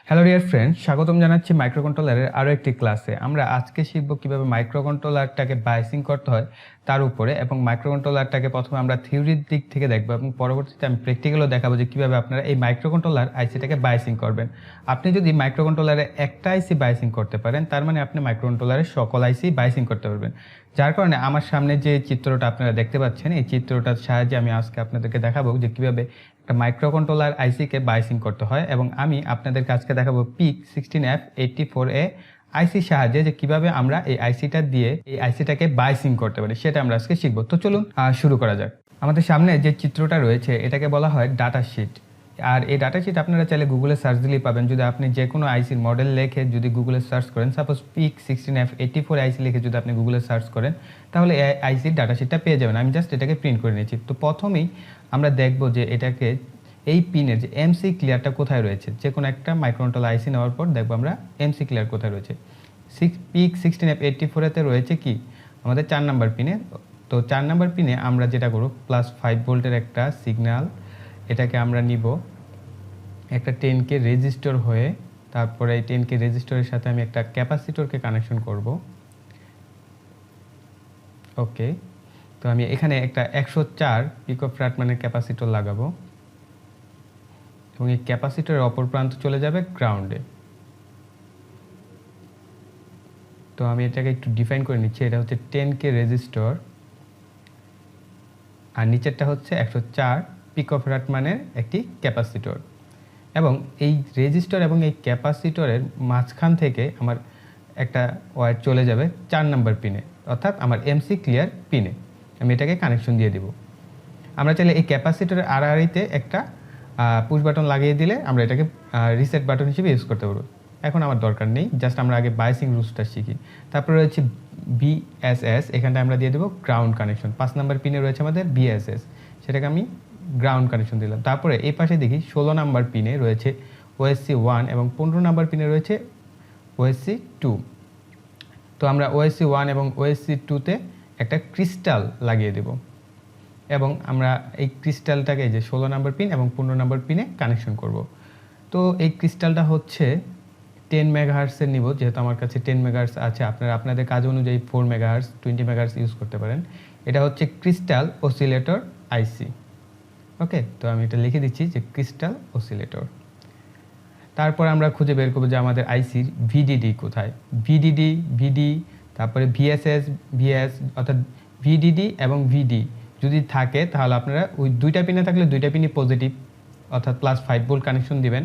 Hello dear friend, স্বাগতম জানাচ্ছি মাইক্রোকন্ট্রোলারের আরও একটি ক্লাসে। আমরা আজকে শিখব কীভাবে মাইক্রোকন্ট্রোলারটাকে বাইসিং করতে হয় তার উপরে, এবং মাইক্রোকন্ট্রোলারটাকে প্রথমে আমরা থিওরির দিক থেকে দেখব এবং পরবর্তীতে আমি প্র্যাকটিক্যালও দেখাবো যে কীভাবে আপনারা এই মাইক্রোকন্ট্রোলার আইসিটাকে বাইসিং করবেন। আপনি যদি মাইক্রোকন্ট্রোলারে একটা আইসি বাইসিং করতে পারেন, তার মানে আপনি মাইক্রোকন্ট্রোলারের সকল আইসি বাইসিং করতে পারবেন। যার কারণে আমার সামনে যে চিত্রটা আপনারা দেখতে পাচ্ছেন, এই চিত্রটার সাহায্যে আমি আজকে আপনাদেরকে দেখাবো যে কীভাবে একটা মাইক্রোকন্ট্রোলার আইসিকে বাইসিং করতে হয়, এবং আমি আপনাদেরকে আজকে দেখাবো PIC 16F84A আইসির সাহায্যে যে কিভাবে আমরা এই আইসিটা দিয়ে এই আইসিটাকে বাইসিং করতে পারি, সেটা আমরা আজকে শিখবো। তো চলুন শুরু করা যাক। আমাদের সামনে যে চিত্রটা রয়েছে এটাকে বলা হয় ডাটা শিট। আর এই ডাটা শিট আপনারা চাইলে গুগলে সার্চ দিলেই পাবেন। যদি আপনি যে কোনো আইসির মডেল লিখে যদি গুগলে সার্চ করেন, সাপোজ PIC 16F84 আইসি লিখে যদি আপনি গুগলে সার্চ করেন, তাহলে এই আইসির ডাটা শিটটা পেয়ে যাবেন। আমি জাস্ট এটাকে প্রিন্ট করে নিয়েছি। তো প্রথমেই আমরা দেখব যে এটাকে এই পিনের যে এমসি ক্লিয়ারটা কোথায় রয়েছে। যে কোনো একটা মাইক্রোকন্ট্রোলার আইসি নেওয়ার পর দেখবো আমরা এমসি ক্লিয়ার কোথায় রয়েছে। PIC 16F84 রয়েছে কি আমাদের 4 নাম্বার পিনে। তো 4 নাম্বার পিনে আমরা যেটা করব, +5 ভোল্টের একটা সিগন্যাল, এটাকে আমরা নিব একটা 10K রেজিস্টর হয়ে। তারপরে এই 10K রেজিস্টরের সাথে আমি একটা ক্যাপাসিটরকে কানেকশন করব। ওকে, তো আমি এখানে একটা 104 পিকোফ্যারাড মানের ক্যাপাসিটর লাগাবো, এবং এই ক্যাপাসিটরের অপর প্রান্ত চলে যাবে গ্রাউন্ডে। তো আমি এটাকে একটু ডিফাইন করে নিচ্ছি। এটা হচ্ছে 10K রেজিস্টর, আর নিচেরটা হচ্ছে 104 পিকোফ্যারাড মানের একটি ক্যাপাসিটর। এবং এই রেজিস্টর এবং এই ক্যাপাসিটরের মাঝখান থেকে আমার একটা ওয়্যার চলে যাবে 4 নাম্বার পিনে, অর্থাৎ আমার এমসি ক্লিয়ার পিনে। আমি এটাকে কানেকশন দিয়ে দিব। আমরা চাইলে এই ক্যাপাসিটরের আড়াআড়িতে একটা পুশ বাটন লাগিয়ে দিলে আমরা এটাকে রিসেট বাটন হিসেবে ইউজ করতে পারবো। এখন আমার দরকার নেই, জাস্ট আমরা আগে বাইসিং রুলসটা শিখি। তারপরে রয়েছে বিএসএস, এখানটা আমরা দিয়ে দেবো গ্রাউন্ড কানেকশন। 5 নাম্বার পিনে রয়েছে আমাদের বিএসএস, সেটাকে আমি গ্রাউন্ড কানেকশন দিলাম। তারপরে এই পাশে দেখি 16 নাম্বার পিনে রয়েছে ওএসসি 1 এবং 15 নাম্বার পিনে রয়েছে ওএসসি 2। তো আমরা ওএসসি 1 এবং ওএসসি 2-তে একটা ক্রিস্টাল লাগিয়ে দেব, এবং আমরা এই ক্রিস্টালটাকে যে 16 নাম্বার পিন এবং 15 নাম্বার পিনে কানেকশন করব। তো এই ক্রিস্টালটা হচ্ছে 10 মেগাহার্টসের নিব, যেহেতু আমার কাছে 10 মেগাহার্টস আছে। আপনারা আপনাদের কাজ অনুযায়ী 4 মেগাহার্টস 20 মেগাহার্টস ইউজ করতে পারেন। এটা হচ্ছে ক্রিস্টাল অসিলেটর আইসি। ওকে, তো আমি এটা লিখে দিচ্ছি যে ক্রিস্টাল অসিলেটর। তারপর আমরা খুঁজে বের করবো যে আমাদের আইসির ভিডিডি কোথায়। ভিডি, তারপরে ভিএসএস, ভিএস, অর্থাৎ ভিডিডি এবং ভিডি যদি থাকে তাহলে আপনারা ওই দুইটা পিনে থাকলে দুইটা পিনই পজিটিভ, অর্থাৎ +5 ভোল্ট কানেকশন দিবেন।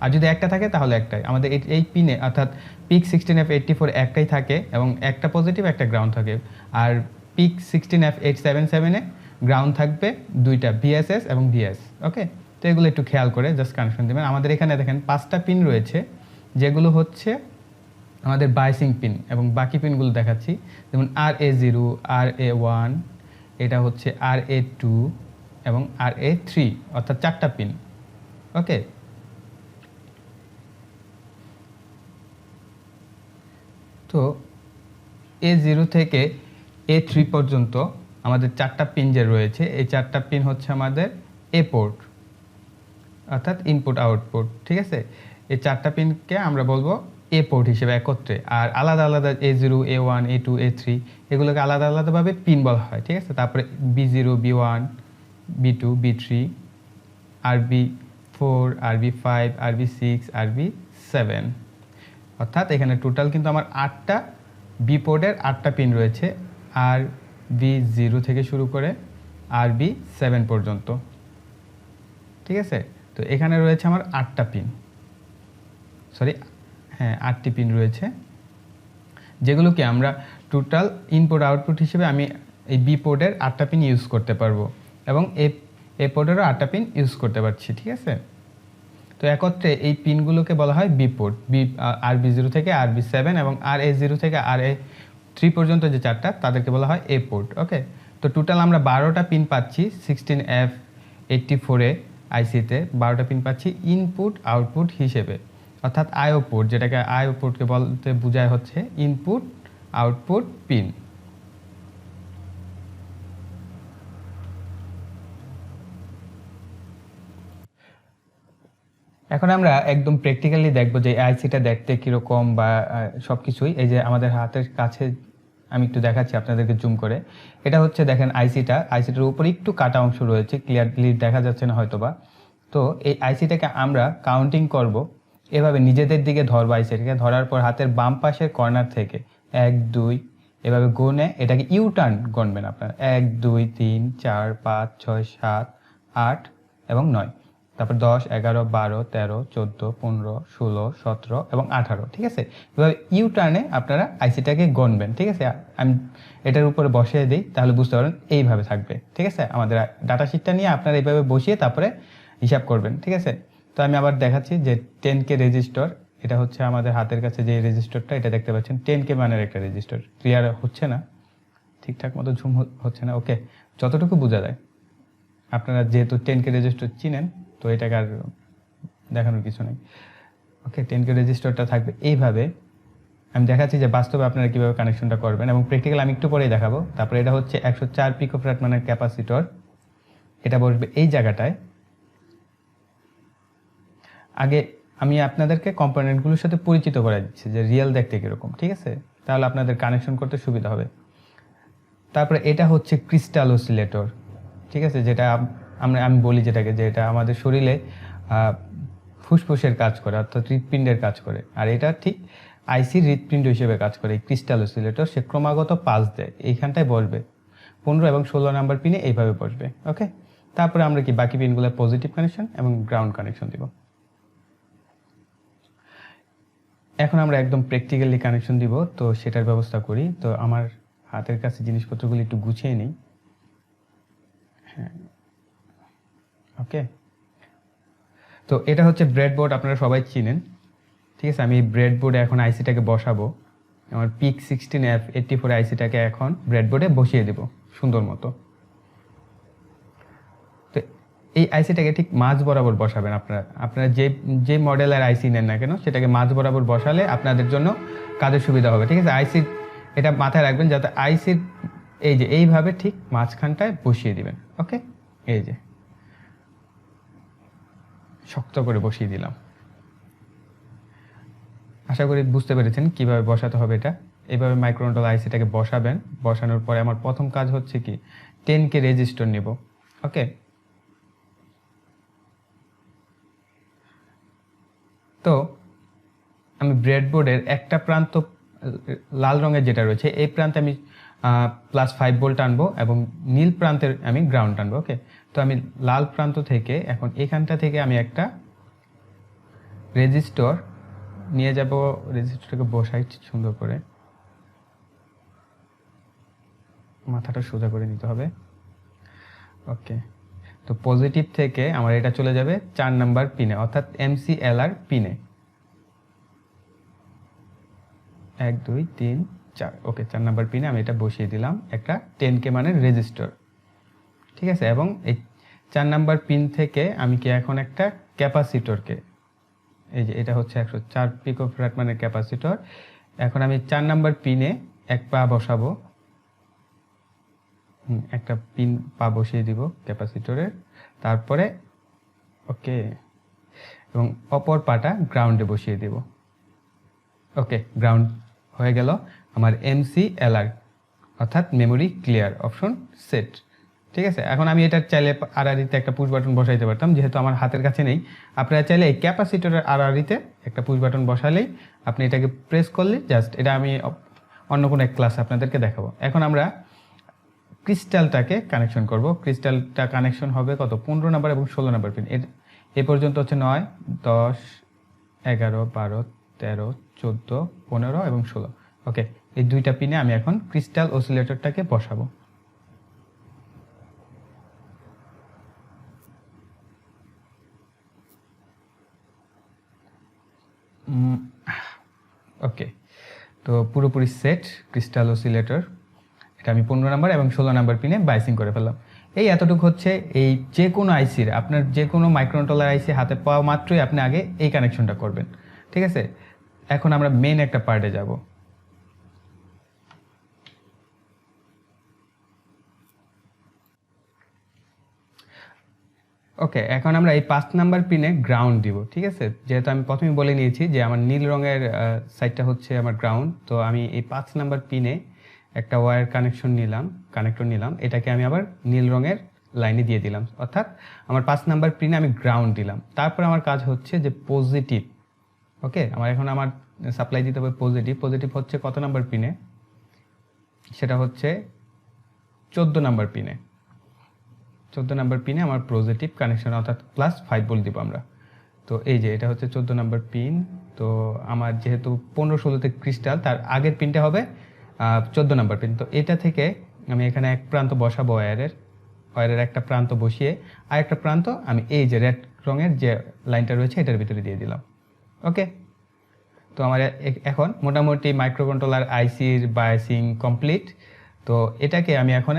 আর যদি একটা থাকে তাহলে একটাই। আমাদের এই পিনে অর্থাৎ PIC 16F84 একটাই থাকে, এবং একটা পজিটিভ একটা গ্রাউন্ড থাকে। আর PIC 16F877-এ গ্রাউন্ড থাকবে দুইটা, ভিএসএস এবং ভিএস। ওকে, তো এগুলো একটু খেয়াল করে জাস্ট কানেকশন দেবেন। আমাদের এখানে দেখেন 5টা পিন রয়েছে, যেগুলো হচ্ছে আমাদের বাইসিং পিন, এবং বাকি পিনগুলো দেখাচ্ছি। যেমন RA0, RA1, এটা হচ্ছে RA2 এবং RA3, অর্থাৎ 4টা পিন। ওকে, তো A0 থেকে A3 পর্যন্ত আমাদের 4টা পিন যে রয়েছে, এই 4টা পিন হচ্ছে আমাদের এ পোর্ট, অর্থাৎ ইনপুট আউটপুট। ঠিক আছে, এই 4টা পিনকে আমরা বলবো এ পোর্ট হিসেবে একত্রে। আর আলাদা আলাদা A0, A1, A2, A3 এগুলোকে আলাদা আলাদাভাবে পিন বলা হয়। ঠিক আছে, তারপরে B0, B1, B2, B3, RB4, RB5, RB6, RB7, অর্থাৎ এখানে টোটাল কিন্তু আমার 8টা বি পোর্টের 8টা পিন রয়েছে, RB0 থেকে শুরু করে RB7 পর্যন্ত। ঠিক আছে, তো এখানে রয়েছে আমার 8টা পিন, হ্যাঁ 8টি পিন রয়েছে, যেগুলোকে আমরা টোটাল ইনপুট আউটপুট হিসেবে আমি এই বি পোর্টের 8টা পিন ইউজ করতে পারবো, এবং এ পোর্টেরও 8টা পিন ইউজ করতে পারছি। ঠিক আছে, তো একত্রে এই পিনগুলোকে বলা হয় বি পোর্ট। RB0 থেকে RB7 এবং RA0 থেকে RA3 পর্যন্ত যে 4টা, তাদেরকে বলা হয় এ পোর্ট। ওকে, তো টোটাল আমরা 12টা পিন পাচ্ছি 16F84 আইসিতে। 12টা পিন পাচ্ছি ইনপুট আউটপুট হিসেবে, অর্থাৎ আইও পোর্ট, যেটাকে আইও পোর্টকে বলতে বোঝায় হচ্ছে ইনপুট আউটপুট পিন। এখন আমরা একদম প্র্যাকটিক্যালি দেখব যে আইসিটা দেখতে কীরকম বা সব কিছুই। এই যে আমাদের হাতের কাছে আমি একটু দেখাচ্ছি আপনাদেরকে জুম করে। এটা হচ্ছে দেখেন আইসিটার উপরে একটু কাটা অংশ রয়েছে, ক্লিয়ারলি দেখা যাচ্ছে না হয়তোবা। তো এই আইসিটাকে আমরা কাউন্টিং করব, এভাবে নিজেদের দিকে ধরবো। আইসিটাকে ধরার পর হাতের বাম পাশের কর্নার থেকে 1 2 এভাবে গুনে এটাকে ইউ টার্ন গণবেন আপনারা। 1 2 3 4 5 6 7 8 এবং 9, তারপর 10 11 12 13 14 15 16 17 এবং 18, ঠিক আছে। এভাবে ইউ টার্নে আপনারা আইসিটাকে গণবেন, ঠিক আছে। আমি এটার উপরে বসিয়ে দিই, তাহলে বুঝতে পারবেন এইভাবে থাকবে, ঠিক আছে। আমাদের ডাটা শিটটা নিয়ে আপনারা এইভাবে বসিয়ে তারপরে হিসাব করবেন, ঠিক আছে। তো আমি আবার দেখাচ্ছি যে 10K রেজিস্টার, এটা হচ্ছে আমাদের হাতের কাছে যে রেজিস্টারটা, এটা দেখতে পাচ্ছেন 10K মানের একটা রেজিস্টার। ক্লিয়ার হচ্ছে না, ঠিকঠাক মতো ঝুম হচ্ছে না, ওকে। যতটুকু বোঝা যায়, আপনারা যেহেতু 10K রেজিস্টার চিনেন, তো এটাকে আর দেখানোর কিছু নেই, ওকে। 10K রেজিস্টারটা থাকবে এইভাবে। আমি দেখাচ্ছি যে বাস্তবে আপনারা কীভাবে কানেকশনটা করবেন, এবং প্র্যাকটিক্যাল আমি একটু পরেই দেখাবো। তারপরে এটা হচ্ছে 104 পিকোফ্যারাড মানের ক্যাপাসিটর, এটা বসবে এই জায়গাটায়। আগে আমি আপনাদেরকে কম্পোনেন্টগুলোর সাথে পরিচিত করে দিচ্ছি যে রিয়েল দেখতে কীরকম, ঠিক আছে, তাহলে আপনাদের কানেকশন করতে সুবিধা হবে। তারপরে এটা হচ্ছে ক্রিস্টাল অসিলেটর, ঠিক আছে, যেটা আমি বলি যেটাকে, যে এটা আমাদের শরীরে ফুসফুসের কাজ করে, অর্থাৎ হৃৎপিণ্ডের কাজ করে। আর এটা ঠিক আইসির হৃৎপিণ্ড হিসেবে কাজ করে। এই ক্রিস্টাল অসিলেটর সে ক্রমাগত পালস দেয়, এইখানটায় বসবে 15 এবং 16 নাম্বার পিনে এইভাবে বসবে, ওকে। তারপরে আমরা কি বাকি পিনগুলো পজিটিভ কানেকশন এবং গ্রাউন্ড কানেকশন দিব। এখন আমরা একদম প্র্যাকটিক্যালি কানেকশন দিব, তো সেটার ব্যবস্থা করি। তো আমার হাতের কাছে জিনিসপত্রগুলো একটু গুছিয়ে নিই, হ্যাঁ, ওকে। তো এটা হচ্ছে ব্রেডবোর্ড, আপনারা সবাই চিনেন, ঠিক আছে। আমি এই ব্রেডবোর্ডে এখন আইসিটাকে বসাবো। আমার PIC 16F84 আইসিটাকে এখন ব্রেডবোর্ডে বসিয়ে দেব সুন্দর মতো। তো এই আইসিটাকে ঠিক মাঝ বরাবর বসাবেন আপনারা যে মডেলের আইসি নেন না কেন, সেটাকে মাঝ বরাবর বসালে আপনাদের জন্য কাজের সুবিধা হবে, ঠিক আছে। আইসি এটা মাথায় রাখবেন, যাতে আইসির এই যে এইভাবে ঠিক মাঝখানটায় বসিয়ে দিবেন, ওকে। এই যে শক্ত করে বসিয়ে দিলাম। আশা করি বুঝতে পেরেছেন কিভাবে বসাতে হবে এটা। এইভাবে মাইক্রোকন্ট্রোলার আইসিটাকে বসাবেন। বসানোর পরে আমার প্রথম কাজ হচ্ছে কি 10K রেজিস্টার নেব, ওকে। তো আমি ব্রেডবোর্ডের একটা প্রান্ত লাল রঙের যেটা রয়েছে, এই প্রান্তে আমি +5 ভোল্ট আনবো এবং নীল প্রান্তের আমি গ্রাউন্ড আনবো, ওকে। তো আমি লাল প্রান্ত থেকে এখন এখানটা থেকে আমি একটা রেজিস্টর নিয়ে যাব। রেজিস্টরটাকে বসাই সুন্দর করে, মাথাটা সোজা করে নিতে হবে, ওকে। তো পজিটিভ থেকে আমার এটা চলে যাবে 4 নাম্বার পিনে, অর্থাৎ MCLR পিনে। 1 2 3 4, ওকে। 4 নাম্বার পিনে আমি এটা বসিয়ে দিলাম, একটা 10K মানের রেজিস্টর, ঠিক আছে। এবং এই 4 নাম্বার পিন থেকে আমি কি এখন একটা ক্যাপাসিটরকে, এই যে এটা হচ্ছে 104 পিকোফ্যারাড মানের ক্যাপাসিটর। এখন আমি 4 নাম্বার পিনে এক পা বসাবো, একটা পিন পা বসিয়ে দিব ক্যাপাসিটরের, তারপরে ওকে, এবং অপর পাটা গ্রাউন্ডে বসিয়ে দিব, ওকে। গ্রাউন্ড হয়ে গেল আমার MCLR, অর্থাৎ মেমোরি ক্লিয়ার অপশন সেট, ঠিক আছে। এখন আমি এটা চাইলে আরআরিতে একটা পুশ বাটন বসাইতে পারতাম, যেহেতু আমার হাতের কাছে নেই। আপনারা চাইলে এই ক্যাপাসিটরের আরআরিতে একটা পুশ বাটন বসালেই, আপনি এটাকে প্রেস করলে জাস্ট, এটা আমি অন্য কোনো এক ক্লাসে আপনাদেরকে দেখাবো। এখন আমরা ক্রিস্টালটাকে কানেকশন করব। ক্রিস্টালটা কানেকশন হবে কত, 15 নাম্বার এবং 16 নাম্বার পিন। এ পর্যন্ত হচ্ছে 9 10 11 12 13 14 15 এবং 16, ওকে। এই দুইটা পিনে আমি এখন ক্রিস্টাল অসিলেটরটাকে বসাবো। ওকে, তো পুরোপুরি সেট ক্রিস্টাল অসিলেটর। এটা আমি 15 নাম্বার এবং 16 নাম্বার পিনে বাইসিং করে ফেললাম। এই এতটুকু হচ্ছে এই যে কোনো আইসির, আপনার যে কোনো মাইক্রোকন্ট্রোলার আইসি হাতে পাওয়া মাত্রই আপনি আগে এই কানেকশনটা করবেন, ঠিক আছে। এখন আমরা মেন একটা পার্টে যাব। ওকে, এখন আমরা এই 5 নাম্বার পিনে গ্রাউন্ড দিব, ঠিক আছে? যেহেতু আমি প্রথমেই বলে নিয়েছি যে আমার নীল রঙের সাইডটা হচ্ছে আমার গ্রাউন্ড, তো আমি এই 5 নাম্বার পিনে একটা ওয়্যার কানেক্টর নিলাম, এটাকে আমি আবার নীল রঙের লাইনে দিয়ে দিলাম, অর্থাৎ আমার 5 নাম্বার পিনে আমি গ্রাউন্ড দিলাম। তারপর আমার কাজ হচ্ছে যে পজিটিভ, ওকে, আমার সাপ্লাই দিতে হবে পজিটিভ হচ্ছে কত নাম্বার পিনে? সেটা হচ্ছে 14 নাম্বার পিনে। 14 নাম্বার পিনে আমার পজিটিভ কানেকশন, অর্থাৎ +5 ভোল্ট দিব আমরা। তো এই যে এটা হচ্ছে 14 নাম্বার পিন। তো আমার যেহেতু 15-16তে ক্রিস্টাল, তার আগের পিনটা হবে 14 নাম্বার পিন। তো এটা থেকে আমি এখানে এক প্রান্ত বসাবো ওয়্যারের একটা প্রান্ত বসিয়ে আর একটা প্রান্ত আমি এই যে রেড রঙের যে লাইনটা রয়েছে এটার ভিতরে দিয়ে দিলাম। ওকে, তো আমার এখন মোটামুটি মাইক্রোকন্ট্রোলার আইসির বায়াসিং কমপ্লিট। তো এটাকে আমি এখন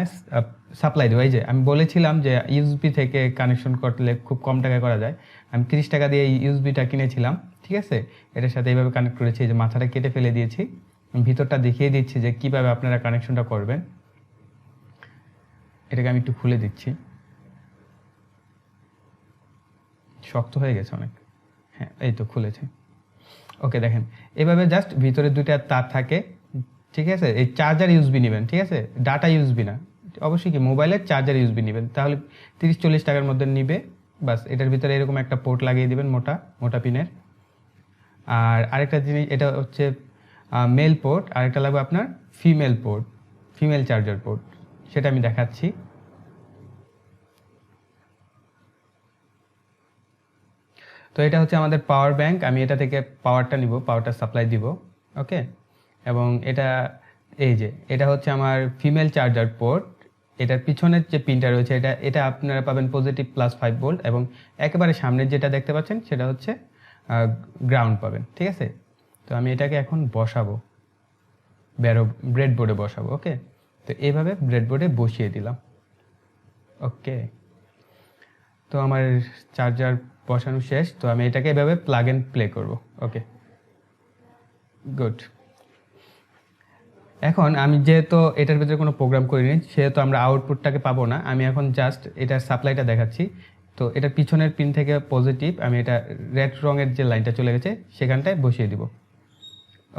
সাপ্লাই দেবো। এই যে আমি বলেছিলাম যে ইউএসবি থেকে কানেকশন করলে খুব কম টাকায় করা যায়। আমি 30 টাকা দিয়ে এই ইউএসবিটা কিনেছিলাম, ঠিক আছে? এটার সাথে এইভাবে কানেক্ট করেছি, যে মাথাটা কেটে ফেলে দিয়েছি, ভিতরটা দেখিয়ে দিচ্ছি যে কীভাবে আপনারা কানেকশনটা করবেন। এটাকে আমি একটু খুলে দিচ্ছি, শক্ত হয়ে গেছে অনেক। হ্যাঁ, এই তো খুলেছে। ওকে, দেখেন এভাবে জাস্ট ভিতরে 2টা তার থাকে, ঠিক আছে? এই চার্জার ইউএসবি নেবেন, ঠিক আছে? ডাটা ইউএসবি না, অবশ্যই কি মোবাইলের চার্জার ইউএসবি নেবেন, তাহলে 30-40 টাকার মধ্যে নিবে। বাস এটার ভিতরে এরকম একটা পোর্ট লাগিয়ে দিবেন, মোটা পিনের। আর আরেকটা জিনিস, এটা হচ্ছে মেল পোর্ট, আরেকটা লাগবে আপনার ফিমেল চার্জার পোর্ট, সেটা আমি দেখাচ্ছি। তো এটা হচ্ছে আমাদের পাওয়ার ব্যাংক, আমি এটা থেকে পাওয়ারটা নিব, পাওয়ারটা সাপ্লাই দিব। ওকে, এবং এটা হচ্ছে আমার ফিমেল চার্জার পোর্ট। এটার পিছনের যে পিনটা রয়েছে এটা আপনারা পাবেন পজিটিভ +5 ভোল্ট, এবং একেবারে সামনের যেটা দেখতে পাচ্ছেন সেটা হচ্ছে গ্রাউন্ড পাবেন, ঠিক আছে? তো আমি এটাকে এখন বসাবো, ব্রেডবোর্ডে বসাবো। ওকে, তো এইভাবে ব্রেডবোর্ডে বসিয়ে দিলাম। ওকে, তো আমার চার্জার বসানো শেষ। তো আমি এটাকে এভাবে প্লাগ এন্ড প্লে করব। ওকে, গুড। এখন আমি যেহেতু এটার ভিতরে কোনো প্রোগ্রাম করিনি, সেহেতু আমরা আউটপুটটাকে পাবো না। আমি এখন জাস্ট এটার সাপ্লাইটা দেখাচ্ছি। তো এটার পিছনের পিন থেকে পজিটিভ, আমি এটা রেড রঙের যে লাইনটা চলে গেছে সেখানটায় বসিয়ে দিব।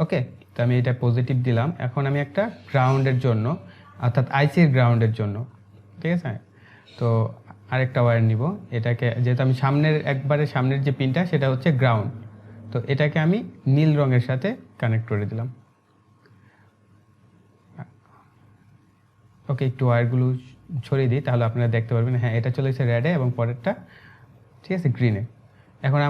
ওকে, তো আমি এটা পজিটিভ দিলাম। এখন আমি একটা গ্রাউন্ডের জন্য, অর্থাৎ আইসির গ্রাউন্ডের জন্য, ঠিক আছে, তো আরেকটা ওয়্যার নিব। এটাকে যেহেতু আমি সামনের যে পিনটা সেটা হচ্ছে গ্রাউন্ড, তো এটাকে আমি নীল রঙের সাথে কানেক্ট করে দিলাম। ওকে, একটু ওয়্যারগুলো ছড়িয়ে দিই, তাহলে আপনারা দেখতে পারবেন। হ্যাঁ, এটা চলে এসেছে রেডে এবং পরেরটা, ঠিক আছে, গ্রিনে। এখন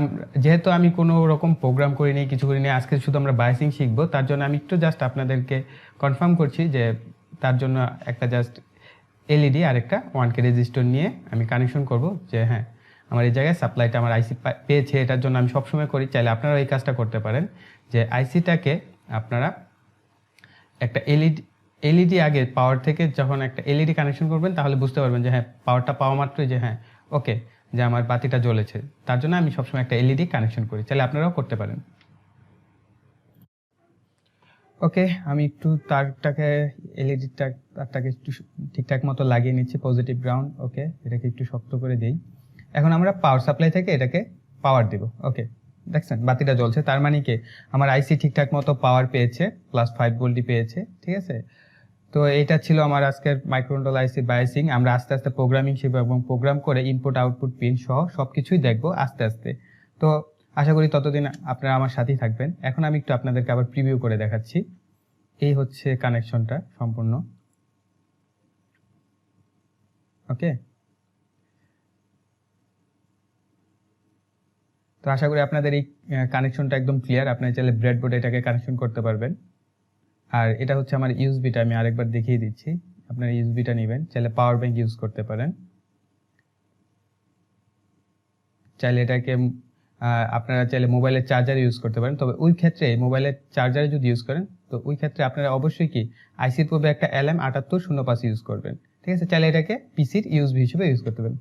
যেহেতু আমি কোনো রকম প্রোগ্রাম করিনি, কিছু করিনি, আজকে শুধু আমরা বায়াসিং শিখবো, তার জন্য আমি একটু জাস্ট আপনাদেরকে কনফার্ম করছি যে তার জন্য একটা জাস্ট এলইডি আর একটা 1K রেজিস্টর নিয়ে আমি কানেকশন করব, যে হ্যাঁ আমার এই জায়গায় সাপ্লাইটা আমার আইসি পেয়েছে। এটার জন্য আমি সবসময় করি, চাইলে আপনারাও এই কাজটা করতে পারেন, যে আইসিটাকে আপনারা একটা এলইডি আগে পাওয়ার থেকে যখন একটা এলইডি কানেকশন করবেন, তাহলে বুঝতে পারবেন যে হ্যাঁ পাওয়ারটা পাওয়া মাত্রই যে হ্যাঁ ওকে, যে আমার বাতিটা জ্বলেছে। তার জন্য আমি সবসময় একটা এলইডি কানেকশন করি, চাইলে আপনারাও করতে পারেন। ওকে, আমি একটু তারটাকে একটু ঠিকঠাক মতো লাগিয়ে নিচ্ছি, পজিটিভ গ্রাউন্ড। ওকে, এটাকে একটু শক্ত করে দিই। এখন আমরা পাওয়ার সাপ্লাই থেকে এটাকে পাওয়ার দিব। ওকে, দেখছেন বাতিটা জ্বলছে, তার মানে কি আমার আইসি ঠিকঠাক মতো পাওয়ার পেয়েছে, +5 ভোল্টই পেয়েছে, ঠিক আছে? তো এটা ছিল আমার আজকের মাইক্রোকন্ট্রোলার আইসি বায়াসিং। আমরা আস্তে আস্তে প্রোগ্রামিং শিখবো এবং প্রোগ্রাম করে ইনপুট আউটপুট পিন সহ সবকিছুই দেখবো আস্তে আস্তে। তো আশা করি ততদিন আপনারা আমার সাথেই থাকবেন। এখন আমি একটু আপনাদেরকে আবার প্রিভিউ করে দেখাচ্ছি। এই হচ্ছে কানেকশনটা সম্পূর্ণ। ওকে, তো আশা করি আপনাদের এই কানেকশনটা একদম ক্লিয়ার। আপনারা চাইলে ব্রেডবোর্ডে এটাকে কানেকশন করতে পারবেন। আর এটা হচ্ছে আমার ইউএসবিটা, আমি আরেকবার দেখিয়ে দিচ্ছি। আপনারা ইউএসবিটা নেবেন, চাইলে পাওয়ার ব্যাংক ইউজ করতে পারেন, চাইলে এটাকে আপনারা চাইলে মোবাইলের চার্জার ইউজ করতে পারেন। তবে ওই ক্ষেত্রে মোবাইলের চার্জারে যদি ইউজ করেন, তো ওই ক্ষেত্রে আপনারা অবশ্যই কি আইসির পূর্বে একটা LM7805 ইউজ করবেন, ঠিক আছে? চাইলে এটাকে পিসির ইউএসবি হিসেবে ইউজ করতে পারেন।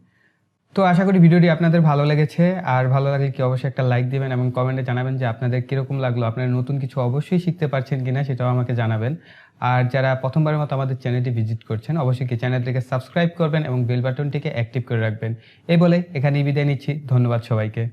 তো আশা করি ভিডিওটি আপনাদের ভালো লেগেছে, আর ভালো লাগলে কি অবশ্যই একটা লাইক দিবেন এবং কমেন্টে জানাবেন যে আপনাদের কীরকম লাগলো, আপনারা নতুন কিছু অবশ্যই শিখতে পারছেন কিনা সেটাও আমাকে জানাবেন। আর যারা প্রথমবারের মতো আমাদের চ্যানেলটি ভিজিট করছেন অবশ্যই কি চ্যানেলটিকে সাবস্ক্রাইব করবেন এবং বেল বাটনটিকে অ্যাক্টিভ করে রাখবেন। এই বলে এখানেই বিদায় নিচ্ছি। ধন্যবাদ সবাইকে।